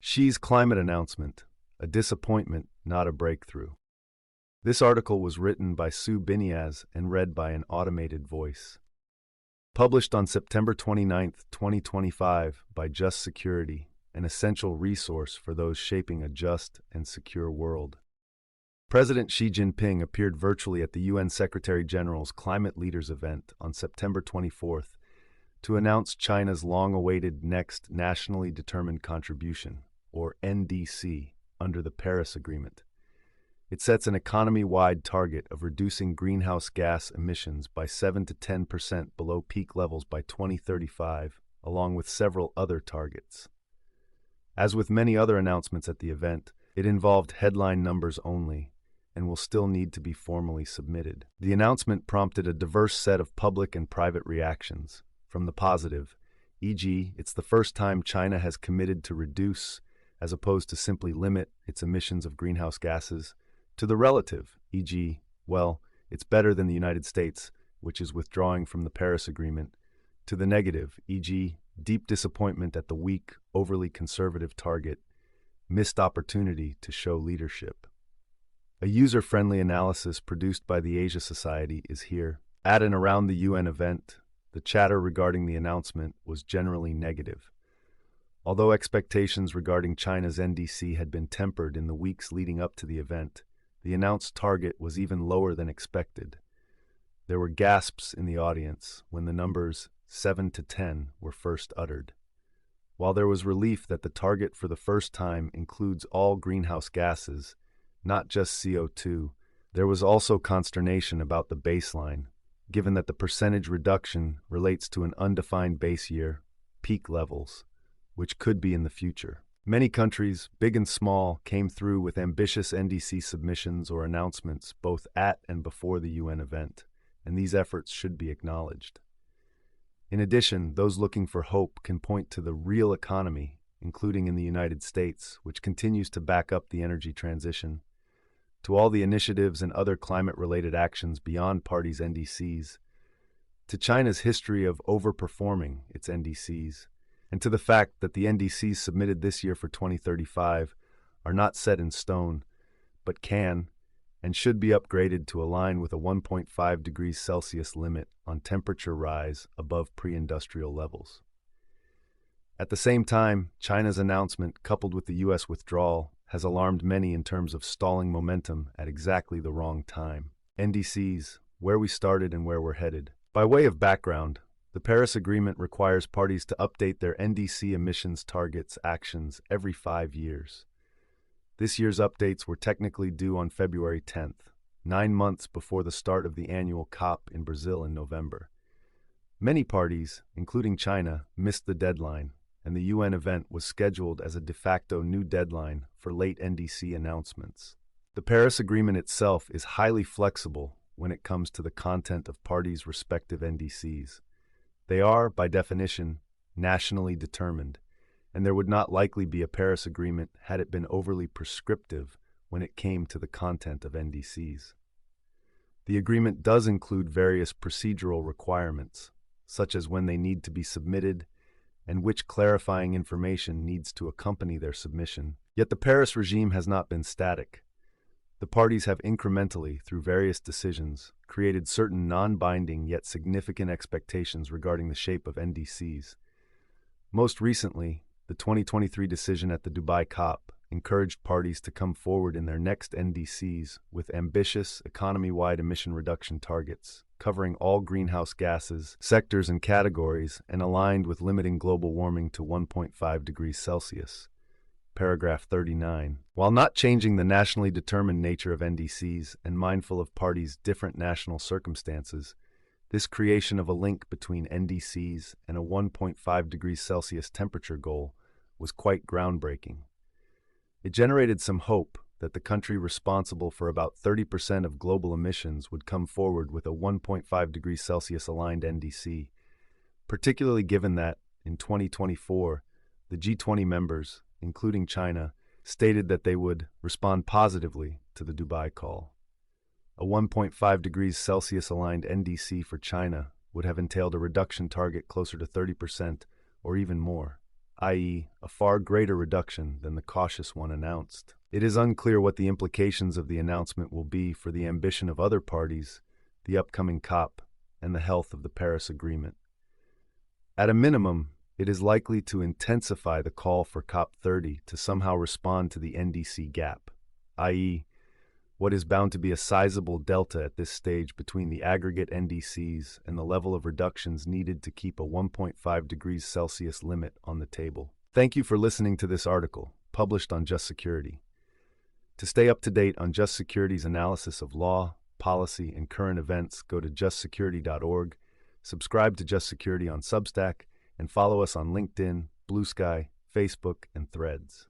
Xi's climate announcement, a disappointment, not a breakthrough. This article was written by Biniaz and read by an automated voice. Published on September 29, 2025 by Just Security, an essential resource for those shaping a just and secure world. President Xi Jinping appeared virtually at the UN Secretary-General's Climate Leaders event on September 24th to announce China's long-awaited next Nationally Determined Contribution, or NDC, under the Paris Agreement. It sets an economy-wide target of reducing greenhouse gas emissions by 7 to 10% below peak levels by 2035, along with several other targets. As with many other announcements at the event, it involved headline numbers only and will still need to be formally submitted. The announcement prompted a diverse set of public and private reactions. From the positive, e.g., it's the first time China has committed to reduce, as opposed to simply limit, its emissions of greenhouse gases, to the relative, e.g., well, it's better than the United States, which is withdrawing from the Paris Agreement, to the negative, e.g., deep disappointment at the weak, overly conservative target, missed opportunity to show leadership. A user-friendly analysis produced by the Asia Society is here. At and around the UN event, the chatter regarding the announcement was generally negative. Although expectations regarding China's NDC had been tempered in the weeks leading up to the event, the announced target was even lower than expected. There were gasps in the audience when the numbers 7 to 10 were first uttered. While there was relief that the target for the first time includes all greenhouse gases, not just CO2, there was also consternation about the baseline, given that the percentage reduction relates to an undefined base year, peak levels, which could be in the future. Many countries, big and small, came through with ambitious NDC submissions or announcements both at and before the UN event, and these efforts should be acknowledged. In addition, those looking for hope can point to the real economy, including in the United States, which continues to back up the energy transition, to all the initiatives and other climate-related actions beyond parties' NDCs, to China's history of overperforming its NDCs, and to the fact that the NDCs submitted this year for 2035 are not set in stone, but can and should be upgraded to align with a 1.5 degrees Celsius limit on temperature rise above pre-industrial levels. At the same time, China's announcement, coupled with the U.S. withdrawal, has alarmed many in terms of stalling momentum at exactly the wrong time. NDCs, where we started and where we're headed. By way of background, the Paris Agreement requires parties to update their NDC emissions targets actions every 5 years. This year's updates were technically due on February 10th, 9 months before the start of the annual COP in Brazil in November. Many parties, including China, missed the deadline, and the UN event was scheduled as a de facto new deadline for late NDC announcements. The Paris Agreement itself is highly flexible when it comes to the content of parties' respective NDCs. They are, by definition, nationally determined, and there would not likely be a Paris Agreement had it been overly prescriptive when it came to the content of NDCs. The agreement does include various procedural requirements, such as when they need to be submitted and which clarifying information needs to accompany their submission. Yet the Paris regime has not been static. The parties have incrementally, through various decisions, created certain non-binding yet significant expectations regarding the shape of NDCs. Most recently, the 2023 decision at the Dubai COP encouraged parties to come forward in their next NDCs with ambitious, economy-wide emission reduction targets, covering all greenhouse gases, sectors and categories, and aligned with limiting global warming to 1.5 degrees Celsius. Paragraph 39. While not changing the nationally determined nature of NDCs and mindful of parties' different national circumstances, this creation of a link between NDCs and a 1.5 degrees Celsius temperature goal was quite groundbreaking. It generated some hope that the country responsible for about 30% of global emissions would come forward with a 1.5 degrees Celsius aligned NDC, particularly given that, in 2024, the G20 members, including China, stated that they would respond positively to the Dubai call. A 1.5 degrees Celsius aligned NDC for China would have entailed a reduction target closer to 30% or even more, i.e., a far greater reduction than the cautious one announced. It is unclear what the implications of the announcement will be for the ambition of other parties, the upcoming COP, and the health of the Paris Agreement. At a minimum, it is likely to intensify the call for COP30 to somehow respond to the NDC gap, i.e., what is bound to be a sizable delta at this stage between the aggregate NDCs and the level of reductions needed to keep a 1.5 degrees Celsius limit on the table. Thank you for listening to this article, published on Just Security. To stay up to date on Just Security's analysis of law, policy, and current events, go to justsecurity.org, subscribe to Just Security on Substack, and follow us on LinkedIn, Blue Sky, Facebook, and Threads.